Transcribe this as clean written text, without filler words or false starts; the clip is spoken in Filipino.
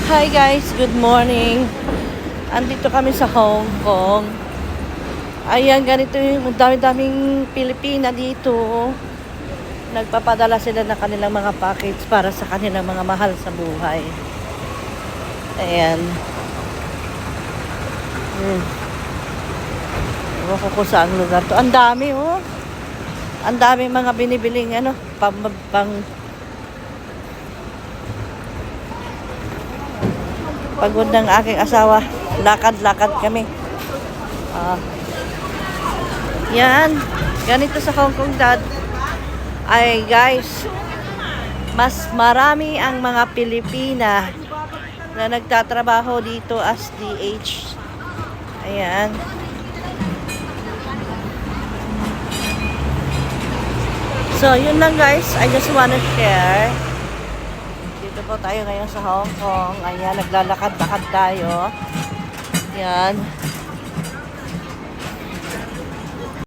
Hi guys, good morning. Andito kami sa Hong Kong. Ayan, ganito yung dami-daming Pilipina dito. Nagpapadala sila ng kanilang mga package para sa kanilang mga mahal sa buhay. Ayan. Ewan ko kung saan lugar to. Ang dami oh. Ang dami mga binibiling pang pagod ng aking asawa. Lakad-lakad kami. Yan. Ganito sa Hong Kong, Dad. Ay, guys. Mas marami ang mga Pilipina na nagtatrabaho dito as DH. Ayan. So, yun lang guys. I just wanna share. Dito po tayo ngayon sa Hong Kong. Ayan, naglalakad-lakad tayo. Yan.